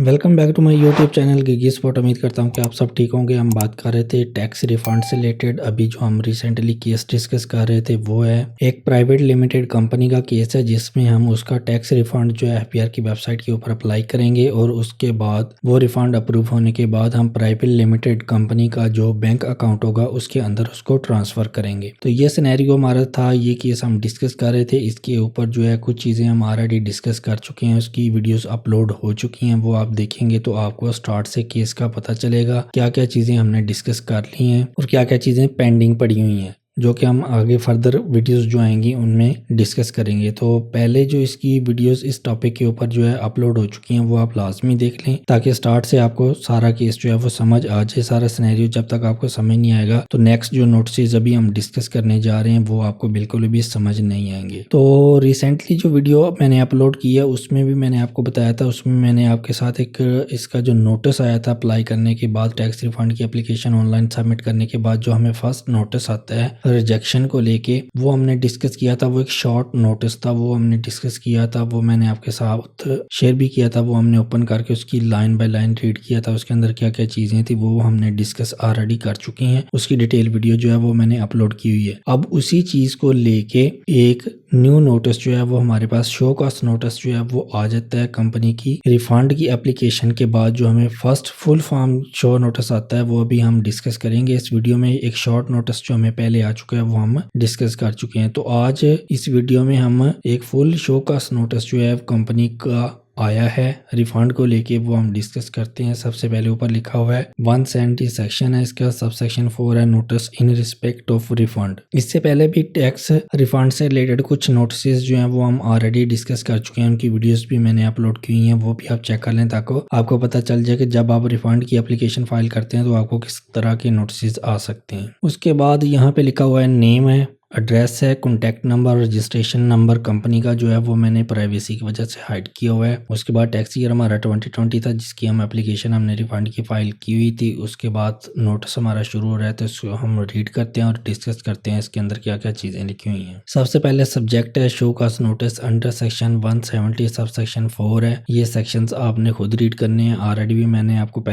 Welcome back to my YouTube channel Gigi Spot. उम्मीद करता हूँ कि आप सब ठीक होंगे। हम बात कर रहे थे टैक्स रिफंड से रिलेटेड। अभी जो हम रिसेंटली केस डिस्कस कर रहे थे वो है एक प्राइवेट लिमिटेड कंपनी का केस है, जिसमें हम उसका टैक्स रिफंड जो है एफपीआर की वेबसाइट के ऊपर अप्लाई करेंगे और उसके बाद वो रिफंड अप्रूव होने के बाद हम प्राइवेट लिमिटेड कंपनी का जो बैंक अकाउंट होगा उसके अंदर उसको ट्रांसफर करेंगे। तो ये सिनेरियो हमारा था, ये केस हम डिस्कस कर रहे थे। इसके ऊपर जो है कुछ चीज़ें हम ऑलरेडी डिस्कस कर चुके हैं, उसकी वीडियोस अपलोड हो चुकी हैं, वो आप देखेंगे तो आपको स्टार्ट से केस का पता चलेगा क्या क्या चीज़ें हमने डिस्कस कर ली हैं और क्या क्या चीज़ें पेंडिंग पड़ी हुई हैं, जो कि हम आगे फर्दर वीडियोस जो आएंगी उनमें डिस्कस करेंगे। तो पहले जो इसकी वीडियोस इस टॉपिक के ऊपर जो है अपलोड हो चुकी हैं वो आप लाजमी देख लें, ताकि स्टार्ट से आपको सारा केस जो है वो समझ आ जाए। सारा सिनेरियो जब तक आपको समझ नहीं आएगा तो नेक्स्ट जो नोटिस अभी हम डिस्कस करने जा रहे हैं वो आपको बिल्कुल भी समझ नहीं आएंगे। तो रिसेंटली जो वीडियो मैंने अपलोड की है उसमें भी मैंने आपको बताया था, उसमें मैंने आपके साथ एक इसका जो नोटिस आया था अप्लाई करने के बाद, टैक्स रिफंड की एप्लीकेशन ऑनलाइन सबमिट करने के बाद जो हमें फर्स्ट नोटिस आता है रिजेक्शन को लेके, वो हमने डिस्कस किया था। वो एक शॉर्ट नोटिस था, वो हमने डिस्कस किया था, वो मैंने आपके साथ शेयर भी किया था। वो हमने ओपन करके उसकी लाइन बाय लाइन रीड किया था, उसके अंदर क्या क्या चीजें थी वो हमने डिस्कस ऑलरेडी कर चुकी हैं। उसकी डिटेल वीडियो जो है वो मैंने अपलोड की हुई है। अब उसी चीज को लेके एक न्यू नोटिस जो है वो हमारे पास शो कास्ट नोटिस जो है वो आ जाता है कंपनी की रिफंड की एप्लीकेशन के बाद। जो हमें first full form show notice आता है वो अभी हम डिस्कस करेंगे इस वीडियो में। एक शॉर्ट नोटिस जो हमें पहले आ चुका है वो हम डिस्कस कर चुके हैं। तो आज इस वीडियो में हम एक फुल शो कास्ट नोटिस जो है कंपनी का आया है रिफंड को लेके वो हम डिस्कस करते हैं। सबसे पहले ऊपर लिखा हुआ है 170 सेक्शन है इसका, सब सेक्शन 4 है notice in respect of refund. इससे पहले भी टैक्स रिफंड से रिलेटेड कुछ नोटिस जो हैं वो हम ऑलरेडी डिस्कस कर चुके हैं, उनकी वीडियोस भी मैंने अपलोड की हुई हैं, वो भी आप चेक कर लें ताकि आपको पता चल जाए कि जब आप रिफंड की एप्लीकेशन फाइल करते हैं तो आपको किस तरह के नोटिस आ सकते हैं। उसके बाद यहाँ पे लिखा हुआ है नेम है, एड्रेस है, contact number, registration number company का जो है वो मैंने प्राइवेसी की वजह से हाइड किया हुआ है। उसके बाद टैक्स ईयर हमारा 2020 था जिसकी हम एप्लीकेशन हमने रिफंड की फाइल की हुई थी। उसके बाद नोटिस हमारा शुरू हो रहा है तो इसको हम रीड करते हैं और डिस्कस करते हैं इसके अंदर क्या क्या चीज़ें लिखी हुई हैं। सबसे पहले सब्जेक्ट है show cause notice under section 170 sub section 4 है। ये सेक्शंस आपने खुद रीड करने हैं। ऑलरेडी भी मैंने आपको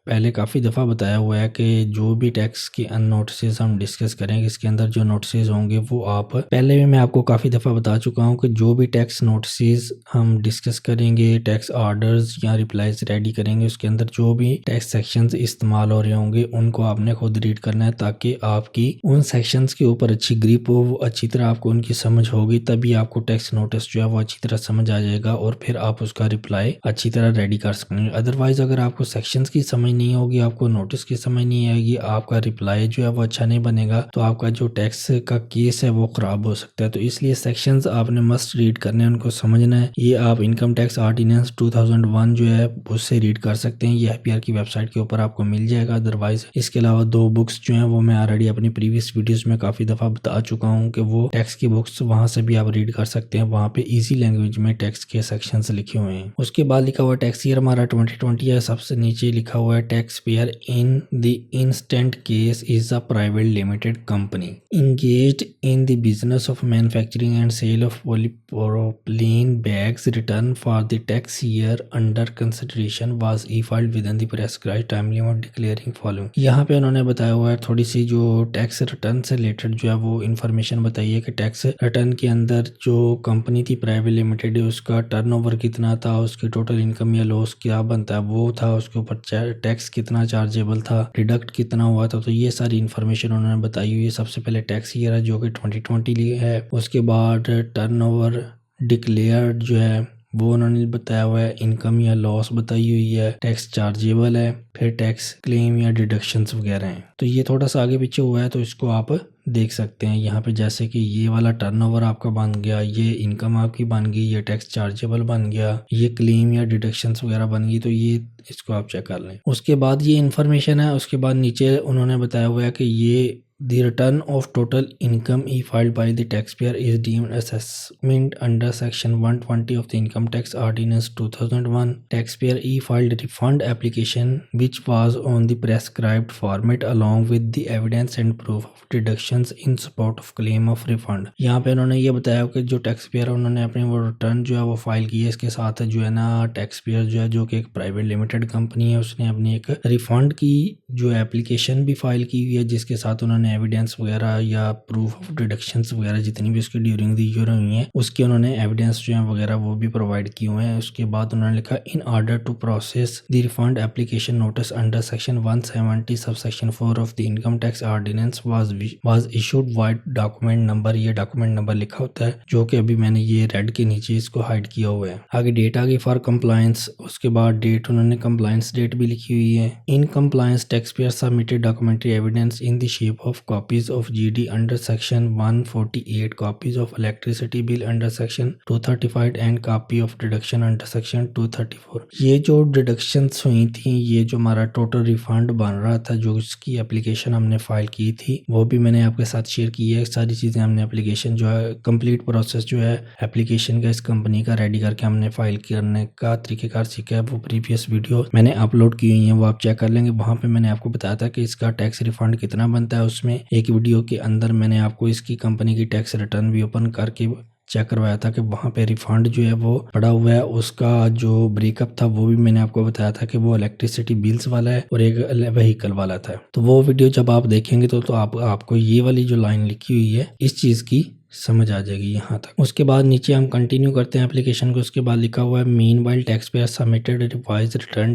पहले काफ़ी दफ़ा बताया हुआ है कि जो भी टैक्स के नोटिस हम डिस्कस करेंगे इसके अंदर जो नोटिस होंगे वो आप पहले भी मैं आपको काफ़ी दफ़ा बता चुका हूँ कि जो भी टैक्स नोटिस हम डिस्कस करेंगे, टैक्स ऑर्डर्स या रिप्लाईज रेडी करेंगे, उसके अंदर जो भी टैक्स सेक्शंस इस्तेमाल हो रहे होंगे उनको आपने खुद रीड करना है ताकि आपकी उन सेक्शंस के ऊपर अच्छी ग्रिप हो, अच्छी तरह आपको उनकी समझ होगी, तभी आपको टैक्स नोटिस जो है वो अच्छी तरह समझ आ जाएगा और फिर आप उसका रिप्लाई अच्छी तरह रेडी कर सकेंगे। अदरवाइज अगर आपको सेक्शंस की समझ नहीं होगी, आपको नोटिस की समझ नहीं आएगी, आपका रिप्लाई जो है वो अच्छा नहीं बनेगा तो आपका जो टैक्स का केस है वो खराब हो सकता है। तो इसलिए सेक्शंस आपने मस्ट रीड करने हैं, उनको समझना है। ये आप इनकम टैक्स ऑर्डिनेंस 2001 जो है उससे रीड कर सकते हैं, ये एफपीआर की वेबसाइट के ऊपर आपको मिल जाएगा। अदरवाइज इसके अलावा 2 बुक्स जो हैं वो मैं ऑलरेडी अपनी प्रीवियस वीडियोस में काफी दफा बता चुका हूँ कि वो टैक्स की बुक्स वहां से भी आप रीड कर सकते हैं। वहां पे इजी लैंग्वेज में टैक्स के सेक्शंस लिखे हुए हैं। उसके बाद लिखा हुआ टैक्स ईयर हमारा 2020 है। सबसे नीचे लिखा हुआ है tax payer in the instant case is a private limited company engaged in the business of manufacturing and sale of polypropylene bags. Return for the tax year under consideration was e-filed within the prescribed time limit declaring following। यहाँ पे उन्होंने बताया हुआ है थोड़ी सी जो tax return से related जो है वो इन्फॉर्मेशन बताई है कि टैक्स रिटर्न के अंदर जो कंपनी थी प्राइवेट लिमिटेड उसका टर्नओवर कितना था, उसकी टोटल इनकम या लॉस क्या बनता है वो था, उसके ऊपर टैक्स कितना चार्जेबल था, डिडक्ट कितना हुआ था। तो ये सारी इन्फॉर्मेशन उन्होंने बताई हुई है। सबसे पहले टैक्स ईयर है जो कि 2020 है। उसके बाद टर्नओवर डिक्लेयर्ड जो है वो उन्होंने बताया हुआ है, इनकम या लॉस बताई हुई है, टैक्स चार्जेबल है, फिर टैक्स क्लेम या डिडक्शंस वगैरह हैं। तो ये थोड़ा सा आगे पीछे हुआ है तो इसको आप देख सकते हैं यहाँ पे, जैसे कि ये वाला टर्नओवर आपका बन गया, ये इनकम आपकी बन गई, ये टैक्स चार्जेबल बन गया, ये क्लेम या डिडक्शंस वगैरह बन गई। तो ये इसको आप चेक कर लें। उसके बाद ये इन्फॉर्मेशन है। उसके बाद नीचे उन्होंने बताया हुआ है कि ये The return of total income filed by the taxpayer is deemed assessment under Section 120 of the Income Tax Ordinance 2001. Taxpayer filed refund application which was on the prescribed format along with the evidence and proof of deductions in support of claim of refund. यहाँ पे उन्होंने ये बताया कि जो taxpayer उन्होंने अपने वो रिटर्न जो है वो फाइल की है, इसके साथ जो है ना टैक्सपेयर जो है जो कि एक प्राइवेट लिमिटेड कंपनी है उसने अपनी एक रिफंड की जो एप्लीकेशन भी फाइल की हुई है, जिसके साथ उन्होंने एविडेंस वगैरह या प्रूफ ऑफ डिडक्शंस वगैरह जितनी भी उसकी ड्यूरिंग द ईयर हुई हैं उसके उन्होंने एविडेंस जो है वगैरह वो भी प्रोवाइड किए हुए हैं। उसके बाद उन्होंने लिखा in order to process the refund application notice under section 170 sub section 4 of the income tax ordinance was issued vide document number, ये डॉक्यूमेंट नंबर लिखा होता है जो कि अभी मैंने ये रेड के नीचे इसको हाइड किया हुआ है। आगे डेट आ गई फॉर कंप्लायंस, उसके बाद डेट उन्होंने कंप्लायंस डेट भी लिखी हुई है। In compliance taxpayer submitted documentary evidence in the shape of copies of GD under section 148, copies of electricity bill under section 235 and copy of deduction under section 234। ये जो deductions हुई थी, ये जो हमारा टोटल रिफंड बन रहा था जो इसकी एप्लीकेशन हमने फाइल की थी वो भी मैंने आपके साथ शेयर की है। सारी चीज़ें हमने एप्लीकेशन जो है कंप्लीट प्रोसेस जो है एप्लीकेशन का इस कंपनी का रेडी करके हमने फाइल करने का तरीकेकार सीखा है। वो प्रीवियस वीडियो मैंने अपलोड की हुई है, वो आप चेक कर लेंगे। वहाँ पे मैंने आपको बताया था कि इसका टैक्स रिफंड कितना बनता है। उसमें एक वीडियो के अंदर मैंने आपको इसकी कंपनी की टैक्स रिटर्न भी ओपन करके चेक करवाया था कि वहाँ पे रिफंड जो है वो पड़ा हुआ है। उसका जो ब्रेकअप था वो भी मैंने आपको बताया था कि वो इलेक्ट्रिसिटी बिल्स वाला है और एक व्हीकल वाला था। तो वो वीडियो जब आप देखेंगे तो आपको ये वाली जो लाइन लिखी हुई है इस चीज़ की समझ आ जाएगी यहाँ तक। उसके बाद नीचे हम कंटिन्यू करते हैं एप्लीकेशन को। उसके बाद लिखा हुआ है meanwhile taxpayer submitted revise return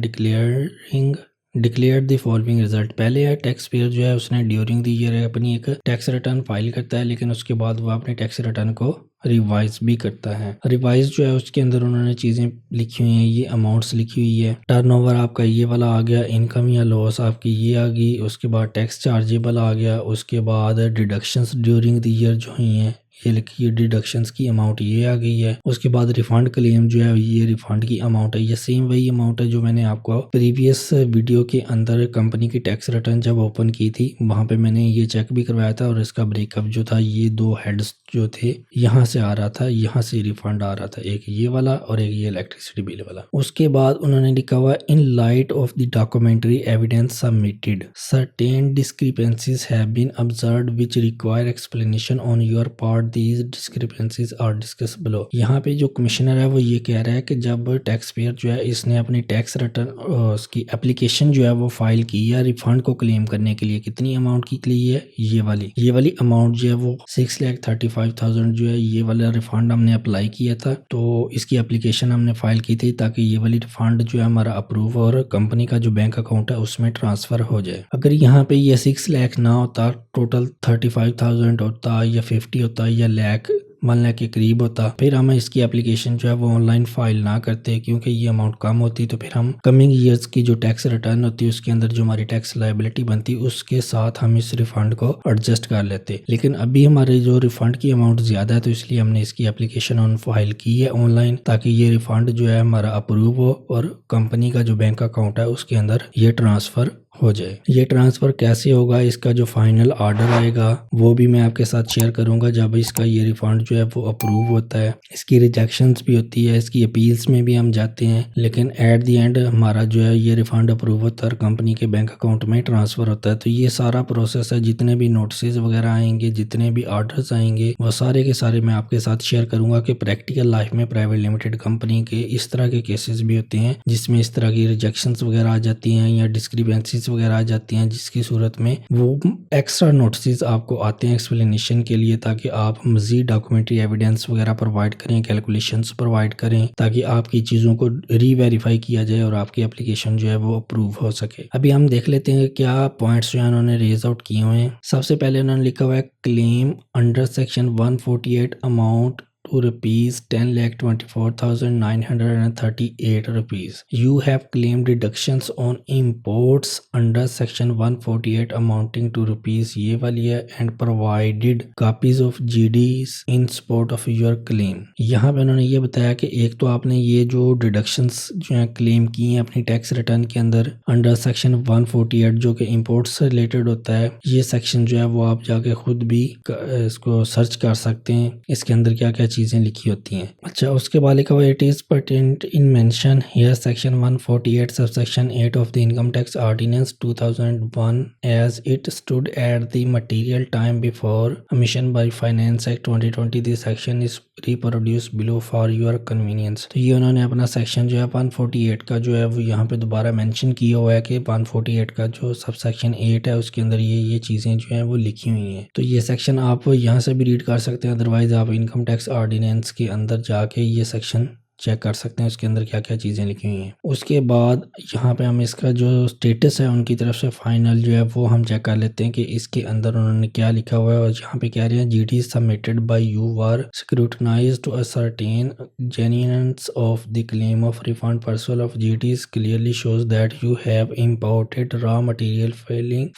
declare the following result. पहले है टैक्स पेयर जो है उसने ड्यूरिंग द ईयर अपनी एक टैक्स रिटर्न फाइल करता है, लेकिन उसके बाद वो अपने टैक्स रिटर्न को रिवाइज भी करता है। रिवाइज जो है उसके अंदर उन्होंने चीज़ें लिखी हुई हैं, ये अमाउंट्स लिखी हुई है। टर्नओवर आपका ये वाला आ गया, इनकम या लॉस आपकी ये आ गई, उसके बाद टैक्स चार्जेबल आ गया, उसके बाद डिडक्शंस ड्यूरिंग द ईयर जो हुई हैं ये लिखी है, डिडक्शंस की अमाउंट ये आ गई है। उसके बाद रिफंड क्लेम जो है ये रिफंड की अमाउंट है, ये सेम वही अमाउंट है जो मैंने आपको प्रीवियस वीडियो के अंदर कंपनी की टैक्स रिटर्न जब ओपन की थी वहाँ पे मैंने ये चेक भी करवाया था। और इसका ब्रेकअप जो था ये दो हेड्स जो थे यहाँ से आ रहा था, यहाँ से रिफंड आ रहा था, एक ये वाला और एक ये इलेक्ट्रिसिटी बिल वाला। उसके बाद उन्होंने लिखा हुआ in light of the documentary evidence submitted certain discrepancies have been observed which require explanation on your part, these discrepancies are discuss below. यहाँ पे जो कमिश्नर है वो ये कह रहा है कि जब टैक्स पेयर जो है इसने अपनी टैक्स रिटर्न उसकी एप्लीकेशन जो है वो फाइल की या रिफंड को क्लेम करने के लिए कितनी अमाउंट की ली है, ये वाली अमाउंट जो है वो 6,35,000 जो है ये वाला रिफंड हमने अप्लाई किया था। तो इसकी एप्लीकेशन हमने फाइल की थी ताकि ये वाली रिफंड जो है हमारा अप्रूव और कंपनी का जो बैंक अकाउंट है उसमें ट्रांसफर हो जाए। अगर यहाँ पे ये 6 लाख ना होता, टोटल 35,000 होता या 50 होता या लाख 1 लाख के करीब होता, फिर हम इसकी एप्लीकेशन जो है वो ऑनलाइन फाइल ना करते क्योंकि ये अमाउंट कम होती, तो फिर हम कमिंग ईयर्स की जो टैक्स रिटर्न होती है उसके अंदर जो हमारी टैक्स लायबिलिटी बनती उसके साथ हम इस रिफंड को एडजस्ट कर लेते। लेकिन अभी हमारे जो रिफंड की अमाउंट ज़्यादा है तो इसलिए हमने इसकी एप्लीकेशन ऑन फाइल की है ऑनलाइन ताकि ये रिफंड जो है हमारा अप्रूव हो और कंपनी का जो बैंक अकाउंट है उसके अंदर ये ट्रांसफ़र हो जाए। ये ट्रांसफ़र कैसे होगा, इसका जो फाइनल ऑर्डर आएगा वो भी मैं आपके साथ शेयर करूंगा जब इसका ये रिफंड जो है वो अप्रूव होता है। इसकी रिजेक्शंस भी होती है, इसकी अपील्स में भी हम जाते हैं, लेकिन एट द एंड हमारा जो है ये रिफंड अप्रूव होता है और कंपनी के बैंक अकाउंट में ट्रांसफ़र होता है। तो ये सारा प्रोसेस है, जितने भी नोटिस वगैरह आएंगे, जितने भी ऑर्डर्स आएंगे वो सारे के सारे मैं आपके साथ शेयर करूंगा कि प्रैक्टिकल लाइफ में प्राइवेट लिमिटेड कंपनी के इस तरह के केसेस भी होते हैं जिसमें इस तरह की रिजेक्शंस वगैरह आ जाती हैं या डिस्क्रिपेंसीज वगैरह आ जाती हैं, जिसकी सूरत में वो एक्स्ट्रा नोटिस आपको आते हैं एक्सप्लेनेशन के लिए ताकि आप मजीद डॉक्यूमेंट्री एविडेंस वगैरह प्रोवाइड करें, कैलकुलेशंस प्रोवाइड करें ताकि आपकी चीज़ों को रीवेरीफाई किया जाए और आपकी एप्लीकेशन जो है वो अप्रूव हो सके। अभी हम देख लेते हैं क्या पॉइंट्स जो है उन्होंने रेज आउट किए हुए हैं। सबसे पहले उन्होंने लिखा हुआ है claim under section 148 amount to rupees 10,24,938 rupees. You have claimed deductions on imports under section 148 amounting to rupees ये वाली है and provided copies of GDs in support of your claim. यहाँ पे उन्होंने ये बताया कि एक तो आपने ये जो डिडक्शंस जो है क्लेम की हैं अपनी टैक्स रिटर्न के अंदर अंडर सेक्शन 148 जो कि इंपोर्ट से रिलेटेड होता है, ये सेक्शन जो है वो आप जाके खुद भी इसको सर्च कर सकते हैं, इसके अंदर क्या क्या चीज़ें लिखी होती हैं। अच्छा, उसके बाद लिखा हुआ it is pertinent in mention here section 148 subsection 8 of the income tax ordinance 2001 as it stood at the material time before omission by finance act 2020 this section is reproduce below for your convenience. तो ये उन्होंने अपना section जो है 148 का जो है वो यहाँ पे दोबारा मेंशन किया हुआ है कि 148 का जो सब सेक्शन 8 है उसके अंदर ये चीज़ें जो हैं वो लिखी हुई हैं। तो ये सेक्शन आप यहाँ से भी रीड कर सकते हैं, अदरवाइज आप इनकम टैक्स ऑर्डिनेंस के अंदर जाके ये सेक्शन चेक कर सकते हैं उसके अंदर क्या क्या चीज़ें लिखी हुई हैं। उसके बाद यहाँ पे हम इसका जो स्टेटस है उनकी तरफ से फाइनल जो है वो हम चेक कर लेते हैं कि इसके अंदर उन्होंने क्या लिखा हुआ है। और यहाँ पे कह रहे हैं GD submitted by you were scrutinized to ascertain genuineness of the claim of refund perusal of GDs clearly shows that you have imported raw material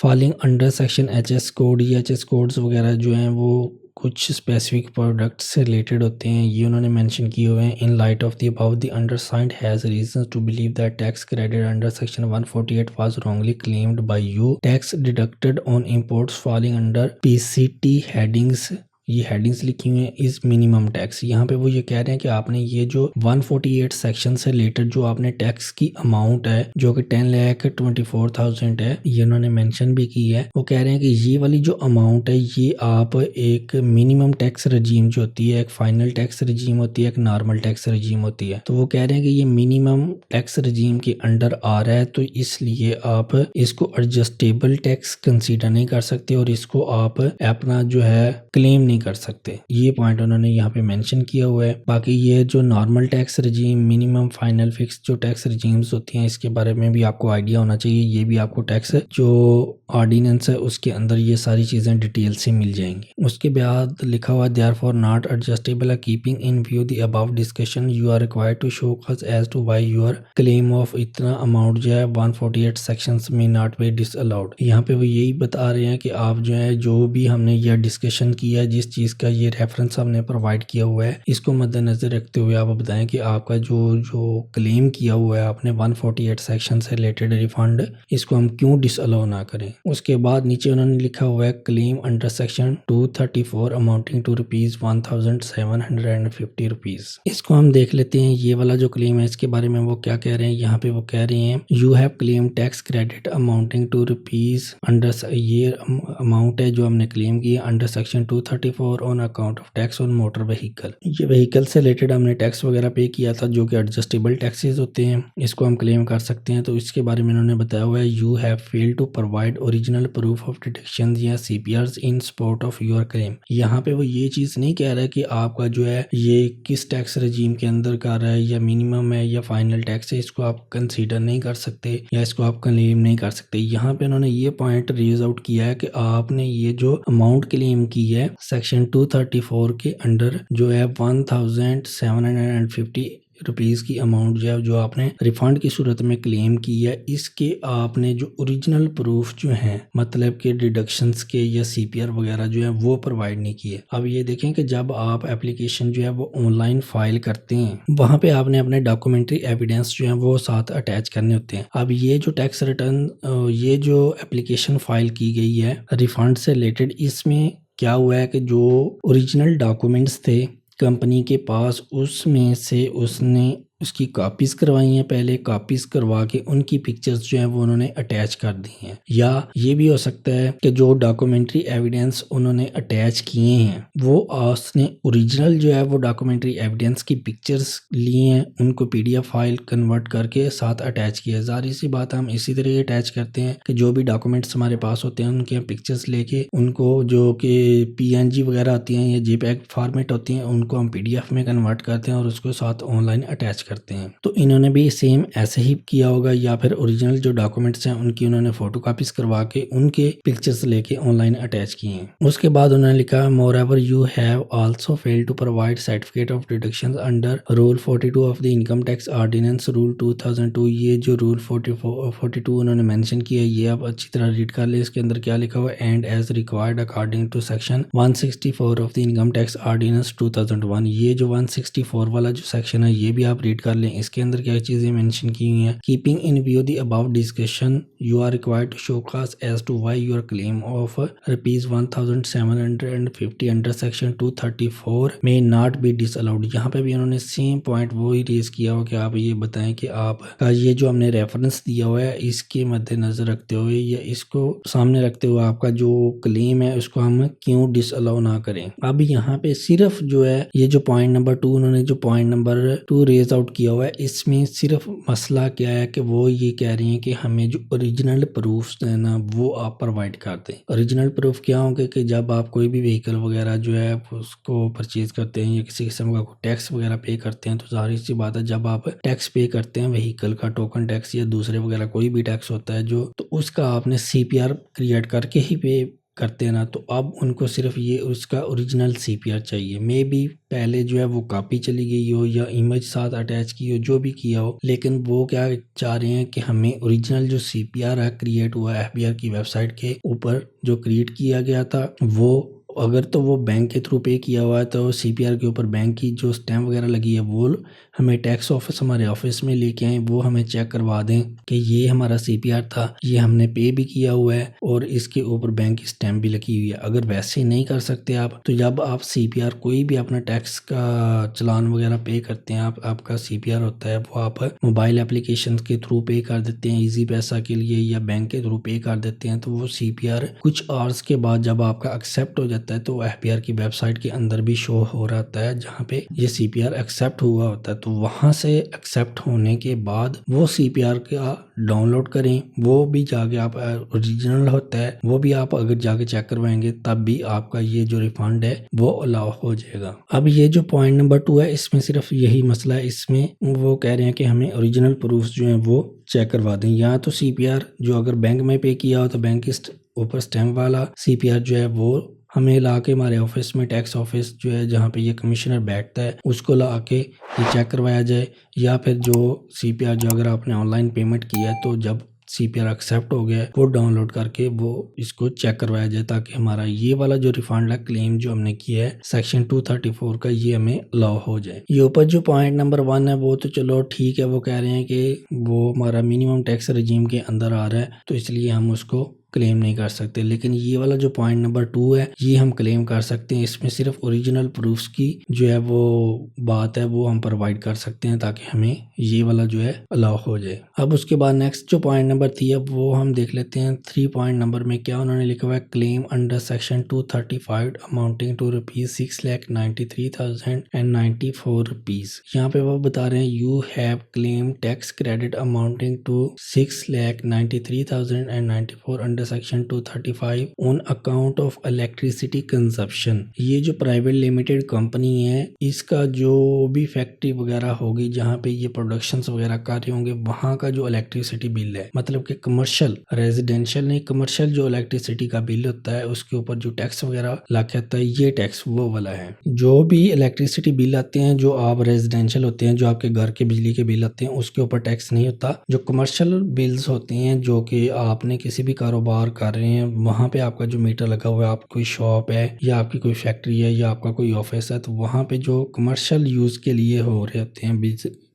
falling under section HS code. ये HS कोड्स वगैरह जो हैं वो कुछ specific product से related होते हैं, ये उन्होंने मेंशन किए हुए हैं। In light of the above the undersigned has reasons to believe that tax credit under section 148 was wrongly claimed by you, tax deducted on imports falling under PCT headings, ये headings लिखी हुई हैं इस minimum tax. यहाँ पे वो ये कह रहे हैं कि आपने ये जो 148 सेक्शन से रिलेटेड जो आपने टैक्स की अमाउंट है जो कि 10,24,000 है, ये उन्होंने मेंशन भी की है। वो कह रहे हैं कि ये वाली जो अमाउंट है ये आप एक मिनिमम टैक्स रजीम जो होती है, एक फाइनल टैक्स रजीम होती है, एक नॉर्मल टैक्स रजीम होती है, तो वो कह रहे हैं कि ये मिनिमम टैक्स रजीम के अंडर आ रहा है, तो इसलिए आप इसको एडजस्टेबल टैक्स कंसीडर नहीं कर सकते और इसको आप अपना जो है क्लेम कर सकते। ये पॉइंट उन्होंने यहाँ पे मेंशन किया हुआ है। बाकी ये जो normal tax रजीम, minimum, final, fix जो टैक्स रजीम्स होती हैं इसके बारे में भी आपको आइडिया होना चाहिए। ये भी आपको टैक्स जो ऑर्डिनेंस है उसके अंदर ये सारी चीज़ें डिटेल से मिल जाएंगी। उसके बाद लिखा हुआ therefore not adjustable keeping in view the above discussion you are required to show cause as to why your claim of इतना अमाउंट जो है 148 सेक्शंस में नॉट बी डिसअलाउड। यहाँ पे वो यही बता रहे हैं कि आप जो है जो भी हमने यह डिस्कशन किया है, जिस चीज़ का ये रेफरेंस हमने प्रोवाइड किया हुआ है, इसको मद्देनजर रखते हुए आप बताएं कि आपका जो क्लेम किया हुआ है आपने 148 सेक्शन से रिलेटेड रिफंड, इसको हम क्यों डिसअलाउ ना करें। उसके बाद नीचे उन्होंने लिखा हुआ है claim under section 234 amounting to ₹1,750 rupees. इसको हम देख लेते हैं। ये वाला जो क्लेम है इसके बारे में वो क्या कह रहे हैं। यहाँ पे वो कह रहे हैं you have claim tax credit amounting to rupees under, ये अमाउंट है जो हमने क्लेम किया under section 234 on account of tax on motor vehicle. ये व्हीकल से रिलेटेड हमने टैक्स वगैरह पे किया था जो कि एडजस्टेबल टैक्सेस होते हैं, इसको हम क्लेम कर सकते हैं। तो इसके बारे में उन्होंने बताया हुआ है you have failed to provide original proof of deduction या CPRs in support of your claim. यहाँ पे वो ये चीज़ नहीं कह रहा है कि आपका जो है ये किस टैक्स रजीम के अंदर कर रहा है, या मिनिमम है या फाइनल टैक्स है, इसको आप कंसीडर नहीं कर सकते या इसको आप क्लेम नहीं कर सकते। यहाँ पे उन्होंने ये पॉइंट रेज आउट किया है कि आपने ये जो अमाउंट क्लेम की है सेक्शन 234 के अंडर जो है 1,750 रुपीज़ की अमाउंट जो है जो आपने रिफंड की सूरत में क्लेम की है, इसके आपने जो ओरिजिनल प्रूफ जो है मतलब के डिडक्शंस के या CPR वगैरह जो है वो प्रोवाइड नहीं किए। अब ये देखें कि जब आप एप्लीकेशन जो है वो ऑनलाइन फाइल करते हैं वहाँ पे आपने अपने डॉक्यूमेंट्री एविडेंस जो है वो साथ अटैच करने होते हैं। अब ये जो टैक्स रिटर्न, ये जो एप्लीकेशन फाइल की गई है रिफंड से रिलेटेड, इसमें क्या हुआ है कि जो ओरिजिनल डॉक्यूमेंट्स थे कंपनी के पास उसमें से उसने उसकी कॉपीज़ करवाई हैं, पहले कॉपीज़ करवा के उनकी पिक्चर्स जो हैं वो उन्होंने अटैच कर दी हैं। या ये भी हो सकता है कि जो डॉक्यूमेंट्री एविडेंस उन्होंने अटैच किए हैं वो उसने ओरिजिनल जो है वो डॉक्यूमेंट्री एविडेंस की पिक्चर्स लिए हैं, उनको PDF फाइल कन्वर्ट करके साथ अटैच किया। ज़ाहिर सी बात हम इसी तरह अटैच करते हैं कि जो भी डॉक्यूमेंट्स हमारे पास होते हैं उनके पिक्चर्स लेके उनको जो कि PNG वगैरह आती हैं या JPEG फॉर्मेट होती हैं उनको हम PDF में कन्वर्ट करते हैं और उसको साथ ऑनलाइन अटैच करते हैं। तो इन्होंने भी सेम ऐसे ही किया होगा या फिर ओरिजिनल जो डॉक्यूमेंट्स हैं उनकी उन्होंने फोटो कॉपीज करवा के उनके पिक्चर्स लेके ऑनलाइन अटैच किए हैं। उसके बाद उन्होंने लिखा moreover you have also failed to provide certificate of deduction under rule 42 of the income tax ordinance rule 2002। ये जो रूल 42 उन्होंने मेंशन किया है ये आप अच्छी तरह रीड कर ले। इसके अंदर क्या लिखा हुआ है, and as required according to section 164 of the income tax ordinance 2001। ये जो 164 वाला जो सेक्शन है ये भी आप रीड कर लें। इसके अंदर क्या चीजें मेंशन की हुई हैं, keeping in view the above discussion you are required to show cause as to why your claim of ₹1750 under section 234 may not be disallowed. यहाँ पे भी उन्होंने सेम पॉइंट वो ही रेज किया हो कि आप ये बताएं कि आपका ये जो हमने रेफरेंस दिया हुआ है इसके मद्देनजर रखते हुए या इसको सामने रखते हुए आपका जो क्लेम है उसको हम क्यों डिसअलाउ ना करें। अब यहाँ पे सिर्फ जो है ये जो पॉइंट नंबर 2 उन्होंने जो पॉइंट नंबर 2 रेज आउट किया हुआ है इसमें सिर्फ मसला क्या है कि वो ये कह रही हैं कि हमें जो ओरिजिनल प्रूफ्स है ना वो आप प्रोवाइड कर दें। ओरिजिनल प्रूफ क्या होंगे कि जब आप कोई भी व्हीकल वगैरह जो है उसको परचेज करते हैं या किसी किस्म का टैक्स वगैरह पे करते हैं तो जाहिर सी बात है जब आप टैक्स पे करते हैं व्हीकल का टोकन टैक्स या दूसरे वगैरह कोई भी टैक्स होता है जो तो उसका आपने सीपीआर क्रिएट करके ही पे करते हैं ना। तो अब उनको सिर्फ ये उसका ओरिजिनल सीपीआर चाहिए। मे बी पहले जो है वो कॉपी चली गई हो या इमेज साथ अटैच की हो जो भी किया हो, लेकिन वो क्या चाह रहे हैं कि हमें ओरिजिनल जो सीपीआर है क्रिएट हुआ एफबीआर की वेबसाइट के ऊपर जो क्रिएट किया गया था वो अगर तो वो बैंक के थ्रू पे किया हुआ है तो सीपीआर के ऊपर बैंक की जो स्टैम्प वगैरह लगी है वो हमें टैक्स ऑफिस हमारे ऑफिस में लेके आए, वो हमें चेक करवा दें कि ये हमारा सीपीआर था, ये हमने पे भी किया हुआ है और इसके ऊपर बैंक की स्टैम्प भी लगी हुई है। अगर वैसे नहीं कर सकते आप तो जब आप सीपीआर कोई भी अपना टैक्स का चलान वगैरह पे करते हैं आपका सीपीआर होता है वो आप मोबाइल एप्लीकेशन के थ्रू पे कर देते हैं इजी पैसा के लिए या बैंक के थ्रू पे कर देते हैं तो वो सीपीआर कुछ आवर्स के बाद जब आपका एक्सेप्ट हो जाता है तो एफबीआर की वेबसाइट के अंदर भी शो हो रहा है जहाँ पे ये सीपीआर एक्सेप्ट हुआ होता है। तो वहां से एक्सेप्ट होने के बाद वो सीपीआर का डाउनलोड करें, वो भी जाके आप ओरिजिनल होता है वो भी आप अगर जाके चेक करवाएंगे तब भी आपका ये जो रिफंड है वो अलाउ हो जाएगा। अब ये जो पॉइंट नंबर 2 है इसमें सिर्फ यही मसला है, इसमें वो कह रहे हैं कि हमें ओरिजिनल प्रूफ जो है वो चेक करवा दें। या तो सीपीआर जो अगर बैंक में पे किया हो तो बैंक के ऊपर स्टैम्प वाला सीपीआर जो है वो हमें ला के हमारे ऑफिस में टैक्स ऑफिस जो है जहाँ पे ये कमिश्नर बैठता है उसको ला के ये चेक करवाया जाए, या फिर जो सीपीआर जो अगर आपने ऑनलाइन पेमेंट किया है तो जब सीपीआर एक्सेप्ट हो गया वो डाउनलोड करके वो इसको चेक करवाया जाए ताकि हमारा ये वाला जो रिफंड है क्लेम जो हमने किया है सेक्शन 234 का ये हमें अलाउ हो जाए। ये ऊपर जो पॉइंट नंबर 1 है वो तो चलो ठीक है, वो कह रहे हैं कि वो हमारा मिनिमम टैक्स रजीम के अंदर आ रहा है तो इसलिए हम उसको क्लेम नहीं कर सकते, लेकिन ये वाला जो पॉइंट नंबर 2 है ये हम क्लेम कर सकते हैं। इसमें सिर्फ ओरिजिनल प्रूफ्स की जो है वो बात है वो हम प्रोवाइड कर सकते हैं ताकि हमें ये वाला जो है अलाउ हो जाए। अब उसके बाद नेक्स्ट जो पॉइंट नंबर 3 है वो हम देख लेते हैं। 3 पॉइंट नंबर में क्या उन्होंने लिखा हुआ है, claim under section 235 amounting to ₹6,93,094 यहाँ पे वो बता रहे हैं you have claim tax credit amounting to ₹6,93,094 under section 235 on account of electricity consumption. ये जो प्राइवेट लिमिटेड कंपनी है इसका जो भी फैक्ट्री वगैरह होगी जहाँ पे ये प्रोडक्शंस वगैरह कर रहे होंगे वहाँ का जो इलेक्ट्रिसिटी बिल है, मतलब कि कमर्शियल रेजिडेंशियल नहीं कमर्शियल जो इलेक्ट्रिसिटी का बिल होता है उसके ऊपर जो टैक्स वगैरह लग जाता है ये टैक्स वो वाला है। जो भी इलेक्ट्रिसिटी बिल आते हैं जो आप रेजिडेंशियल होते हैं जो आपके घर के बिजली के बिल आते हैं उसके ऊपर टैक्स नहीं होता। जो कमर्शियल बिल्स होते हैं जो कि आपने किसी भी कारोबार कर रहे हैं वहां पे आपका जो मीटर लगा हुआ है, आपकी कोई शॉप है या आपकी कोई फैक्ट्री है या आपका कोई ऑफिस है तो वहां पे जो कमर्शियल यूज के लिए हो रहे होते हैं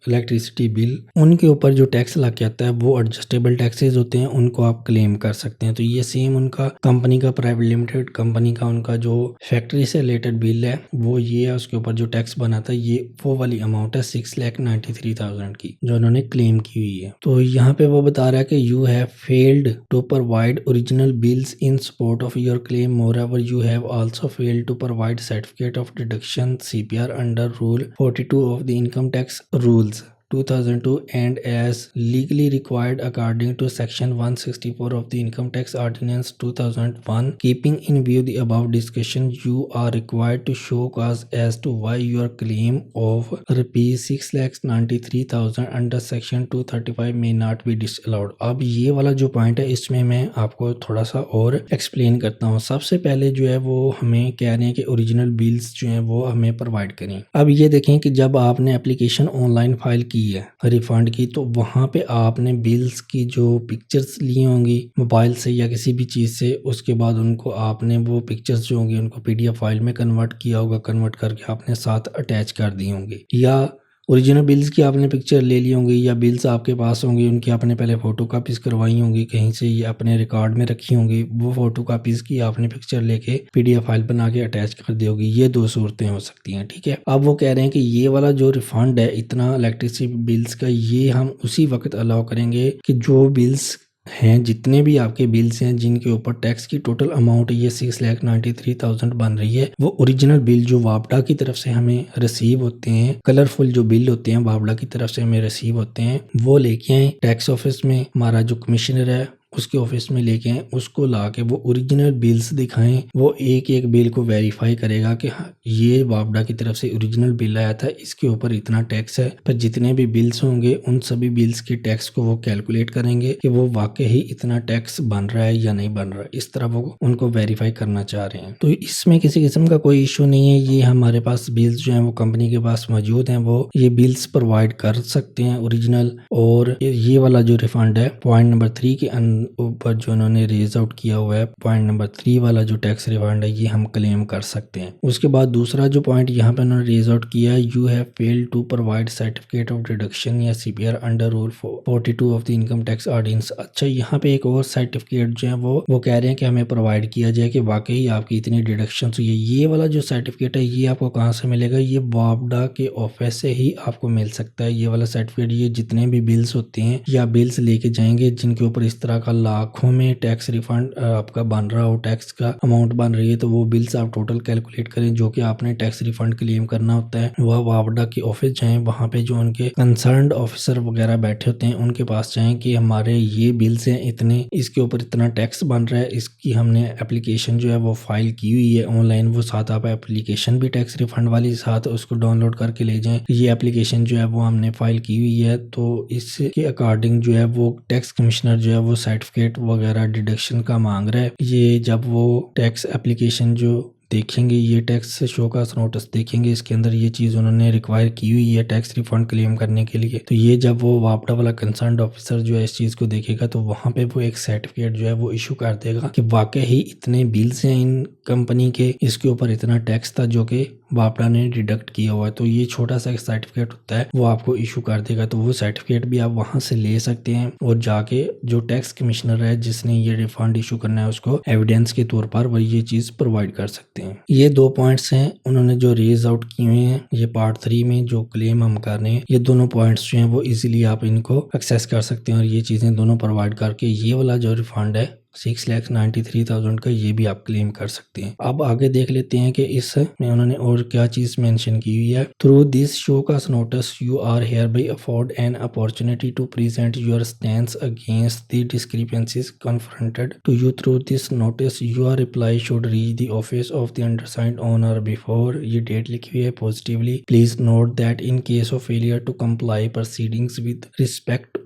इलेक्ट्रिसिटी बिल उनके ऊपर जो टैक्स लग जाता है वो एडजस्टेबल टैक्सेस होते हैं, उनको आप क्लेम कर सकते हैं। तो ये सेम उनका कंपनी का प्राइवेट लिमिटेड कंपनी का उनका जो फैक्ट्री से रिलेटेड बिल है वो ये है, उसके ऊपर जो टैक्स बना था ये वो वाली अमाउंट है 6,93,000 की जो उन्होंने क्लेम की हुई है। तो यहाँ पे वो बता रहा है कि you have failed to provide original bills in support of your claim, moreover you have also failed to provide certificate of deduction CPR under rule 42 of the income tax rules. 2002 and as legally required according to section 164 of the income tax ordinance 2001. Keeping in view the above discussion, you are required to show cause as to why your claim of rupees 6,93,000 under section 235 may not be disallowed. अब ये वाला जो point है इसमें मैं आपको थोड़ा सा और एक्सप्लेन करता हूँ। सबसे पहले जो है वो हमें कह रहे हैं कि ओरिजिनल बिल्स जो हैं वो हमें प्रोवाइड करें। अब ये देखें कि जब आपने एप्लीकेशन ऑनलाइन फाइल की है रिफंड की, तो वहाँ पे आपने बिल्स की जो पिक्चर्स ली होंगी मोबाइल से या किसी भी चीज़ से, उसके बाद उनको आपने वो पिक्चर्स जो होंगी उनको PDF फाइल में कन्वर्ट किया होगा, कन्वर्ट करके आपने साथ अटैच कर दी होंगी, या ओरिजिनल बिल्स की आपने पिक्चर ले ली होंगी, या बिल्स आपके पास होंगी उनकी आपने पहले फ़ोटो कापीज़ करवाई होंगी कहीं से, या अपने रिकॉर्ड में रखी होंगी, वो फ़ोटो कापीज़ की आपने पिक्चर लेके PDF फाइल बना के अटैच कर दी होगी। ये दो सूरतें हो सकती हैं, ठीक है। अब वो कह रहे हैं कि ये वाला जो रिफ़ंड है इतना इलेक्ट्रिसिटी बिल्स का, ये हम उसी वक्त अलाउ करेंगे कि जो बिल्स हैं, जितने भी आपके बिल्स हैं जिनके ऊपर टैक्स की टोटल अमाउंट ये 6,93,000 बन रही है, वो ओरिजिनल बिल जो वापडा की तरफ से हमें रिसीव होते हैं, कलरफुल जो बिल होते हैं वापडा की तरफ से हमें रिसीव होते हैं, वो लेके आए टैक्स ऑफिस में। हमारा जो कमिश्नर है उसके ऑफिस में लेके आए, उसको ला के वो ओरिजिनल बिल्स दिखाएं। वो एक एक बिल को वेरीफाई करेगा कि हाँ ये वापडा की तरफ से ओरिजिनल बिल आया था, इसके ऊपर इतना टैक्स है। पर जितने भी बिल्स होंगे उन सभी बिल्स के टैक्स को वो कैलकुलेट करेंगे कि वो वाकई ही इतना टैक्स बन रहा है या नहीं बन रहा है। इस तरह वो उनको वेरीफाई करना चाह रहे हैं। तो इसमें किसी किस्म का कोई इशू नहीं है। ये हमारे पास बिल्स जो हैं वो कंपनी के पास मौजूद हैं, वो ये बिल्स प्रोवाइड कर सकते हैं ओरिजिनल। और ये वाला जो रिफंड है पॉइंट नंबर 3 के ऊपर जो उन्होंने रेज आउट किया हुआ है, पॉइंट नंबर 3 वाला जो टैक्स रिफंड है, ये हम क्लेम कर सकते हैं। उसके बाद दूसरा जो पॉइंट यहाँ पे उन्होंने रेज आउट किया है, you have failed to provide certificate of deduction या CPR under rule 42 of the income tax ordinance. अच्छा, यहाँ पे एक और सर्टिफिकेट जो है वो कह रहे हैं कि हमें प्रोवाइड किया जाए कि वाकई आपकी इतनी डिडक्शन हुई है। ये वाला जो सर्टिफिकेट है ये आपको कहाँ से मिलेगा? ये वापडा के ऑफिस से ही आपको मिल सकता है। ये वाला सर्टिफिकेट, ये जितने भी बिल्स होते हैं या बिल्स लेके जाएंगे जिनके ऊपर इस तरह का लाखों में टैक्स रिफंड आपका बन रहा हो, टैक्स का अमाउंट बन रही है, तो वो बिल्स आप टोटल कैलकुलेट करें जो कि आपने टैक्स रिफंड क्लेम करना होता है। वह वापडा के ऑफिस जाएं, वहाँ पे जो उनके कंसर्न्ड ऑफिसर वगैरह बैठे होते हैं उनके पास जाएं कि हमारे ये बिल्स हैं इतने, इसके ऊपर इतना टैक्स बन रहा है, इसकी हमने एप्लीकेशन जो है वो फाइल की हुई है ऑनलाइन। वो साथ आप एप्लीकेशन भी टैक्स रिफंड वाली साथ उसको डाउनलोड करके ले जाएं। ये एप्लीकेशन जो है वो हमने फाइल की हुई है, तो इसके अकॉर्डिंग जो है वो टैक्स कमिश्नर जो है वो सर्टिफिकेट वगैरह डिडक्शन का मांग रहा है। ये जब वो टैक्स एप्लीकेशन जो देखेंगे, ये टैक्स शोकास नोटिस देखेंगे, इसके अंदर ये चीज़ उन्होंने रिक्वायर की हुई है टैक्स रिफंड क्लेम करने के लिए। तो ये जब वो वापडा वाला कंसर्न्ड ऑफिसर जो है इस चीज़ को देखेगा तो वहाँ पे वो एक सर्टिफिकेट जो है वो इशू कर देगा कि वाकई ही इतने बिल्स हैं इन कंपनी के, इसके ऊपर इतना टैक्स था जो कि वापडा ने डिडक्ट किया हुआ है। तो ये छोटा सा एक सर्टिफिकेट होता है, वो आपको इशू कर देगा। तो वो सर्टिफिकेट भी आप वहाँ से ले सकते हैं और जाके जो टैक्स कमिश्नर है जिसने ये रिफंड इशू करना है उसको एविडेंस के तौर पर वो ये चीज़ प्रोवाइड कर सकते हैं। ये दो पॉइंट्स हैं उन्होंने जो रेज आउट किए हुए हैं ये पार्ट 3 में जो क्लेम हम कर रहे हैं। ये दोनों पॉइंट्स जो हैं वो इजीली आप इनको एक्सेस कर सकते हैं और ये चीज़ें दोनों प्रोवाइड करके ये वाला जो रिफंड है 6,93,000 का ये भी आप क्लेम कर सकते हैं। अब आगे देख लेते हैं कि इसमें उन्होंने और क्या चीज मेंशन की हुई है। Through this show cause notice you are hereby afford an opportunity to present your stand against the discrepancies confronted to you through this notice. Your reply should reach the office of the undersigned on or before. ये date लिखी हुई है positively. Please note that in case of failure to comply proceedings with respect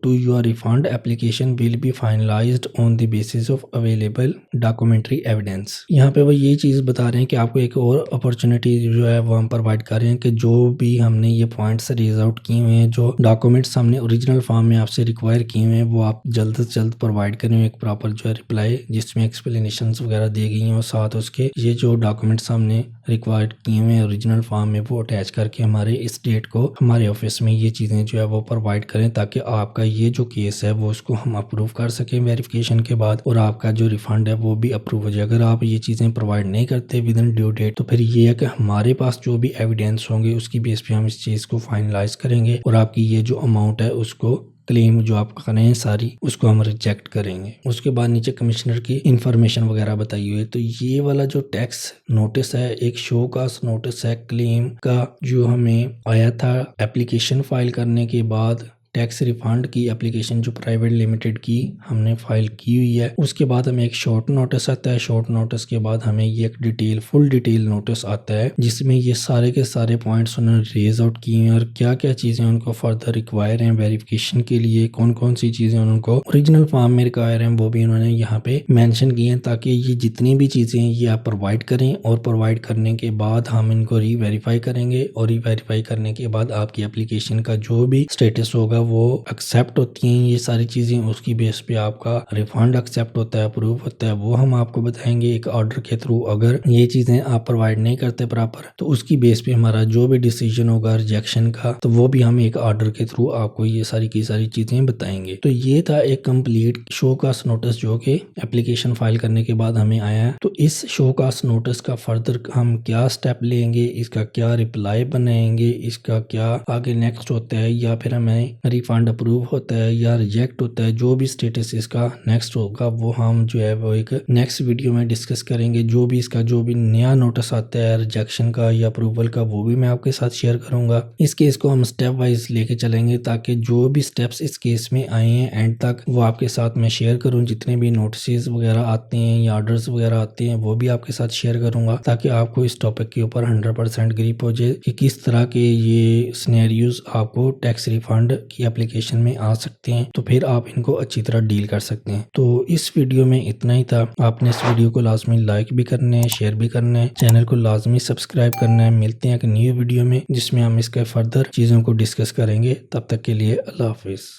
to your refund application will be finalized on the basis of available documentary evidence. यहाँ पे वो ये चीज़ बता रहे हैं कि आपको एक और अपॉर्चुनिटी जो है वो हम प्रोवाइड कर रहे हैं कि जो भी हमने ये पॉइंट्स रेज आउट किए हुए हैं, जो डॉक्यूमेंट्स हमने ओरिजिनल फॉर्म में आपसे रिक्वायर किए हुए हैं, वो आप जल्द से जल्द प्रोवाइड करें एक प्रॉपर जो है रिप्लाई जिसमें एक्सप्लेनेशंस वगैरह दी गई हैं और साथ उसके ये जो डॉक्यूमेंट्स हमने रिक्वायर्ड किए हुए हैं ओरिजिनल फॉर्म में वो अटैच करके हमारे इस डेट को हमारे ऑफिस में ये चीज़ें जो है वो प्रोवाइड करें ताकि आपका ये जो केस है वो उसको हम अप्रूव कर सकें वेरिफिकेशन के बाद और आपका जो रिफंड है वो भी अप्रूव हो जाए। अगर आप ये चीज़ें प्रोवाइड नहीं करते विद इन ड्यू डेट तो फिर ये है कि हमारे पास जो भी एविडेंस होंगे उसकी बेस पे हम इस चीज़ को फाइनलाइज करेंगे और आपकी ये जो अमाउंट है उसको क्लेम जो आप कर रहे हैं सारी उसको हम रिजेक्ट करेंगे। उसके बाद नीचे कमिश्नर की इंफॉर्मेशन वगैरह बताई हुई है। तो ये वाला जो टैक्स नोटिस है एक शो कास्ट नोटिस है क्लेम का जो हमें आया था एप्लीकेशन फाइल करने के बाद। टैक्स रिफंड की एप्लीकेशन जो प्राइवेट लिमिटेड की हमने फाइल की हुई है। उसके बाद हमें एक शॉर्ट नोटिस आता है। शॉर्ट नोटिस के बाद हमें ये एक डिटेल फुल डिटेल नोटिस आता है जिसमें ये सारे के सारे पॉइंट्स उन्होंने रेज आउट किए हैं और क्या क्या चीज़ें उनको फर्दर रिक्वायर हैं वेरिफिकेशन के लिए, कौन कौन सी चीज़ें उनको ओरिजिनल फॉर्म में रिक्वायर हैं वो भी उन्होंने यहाँ पे मेंशन किए हैं ताकि ये जितनी भी चीज़ें हैं ये आप प्रोवाइड करें और प्रोवाइड करने के बाद हम इनको री-वेरीफाई करेंगे और री-वेरीफाई करने के बाद आपकी एप्लीकेशन का जो भी स्टेटस होगा वो एक्सेप्ट होती हैं ये सारी चीज़ें। उसकी बेस पे आपका रिफंड एक्सेप्ट होता है, अप्रूव होता है, वो हम आपको बताएंगे एक ऑर्डर के थ्रू। अगर ये चीज़ें आप प्रोवाइड नहीं करते प्रॉपर तो उसकी बेस पे हमारा जो भी डिसीजन होगा रिजेक्शन का तो वो भी हम एक ऑर्डर के थ्रू आपको ये सारी की सारी चीज़ें बताएंगे। तो ये था एक कंप्लीट शो कास्ट नोटिस जो कि एप्लीकेशन फाइल करने के बाद हमें आया है। तो इस शो कास्ट नोटिस का फर्दर हम क्या स्टेप लेंगे, इसका क्या रिप्लाई बनाएंगे, इसका क्या आगे नेक्स्ट होता है या फिर हमें रिफंड अप्रूव होता है या रिजेक्ट होता है, जो भी स्टेटस इसका नेक्स्ट होगा वो हम जो है वो एक नेक्स्ट वीडियो में डिस्कस करेंगे। जो भी इसका जो भी नया नोटिस आता है रिजेक्शन का या अप्रूवल का वो भी मैं आपके साथ शेयर करूंगा। इस केस को हम स्टेप वाइज लेके चलेंगे ताकि जो भी स्टेप्स इस केस में आए हैं एंड तक वो आपके साथ मैं शेयर करूं। जितने भी नोटिस वगैरह आते हैं या ऑर्डर्स वगैरह आते हैं वो भी आपके साथ शेयर करूंगा ताकि आपको इस टॉपिक के ऊपर 100% ग्रिप हो जाए कि किस तरह के ये सिनेरियोज आपको टैक्स रिफंड की एप्लीकेशन में आ सकते हैं तो फिर आप इनको अच्छी तरह डील कर सकते हैं। तो इस वीडियो में इतना ही था। आपने इस वीडियो को लाजमी लाइक भी करना है, शेयर भी करना है, चैनल को लाजमी सब्सक्राइब करना है। मिलते हैं एक न्यू वीडियो में जिसमें हम इसके फर्दर चीज़ों को डिस्कस करेंगे। तब तक के लिए अल्लाह हाफिज़।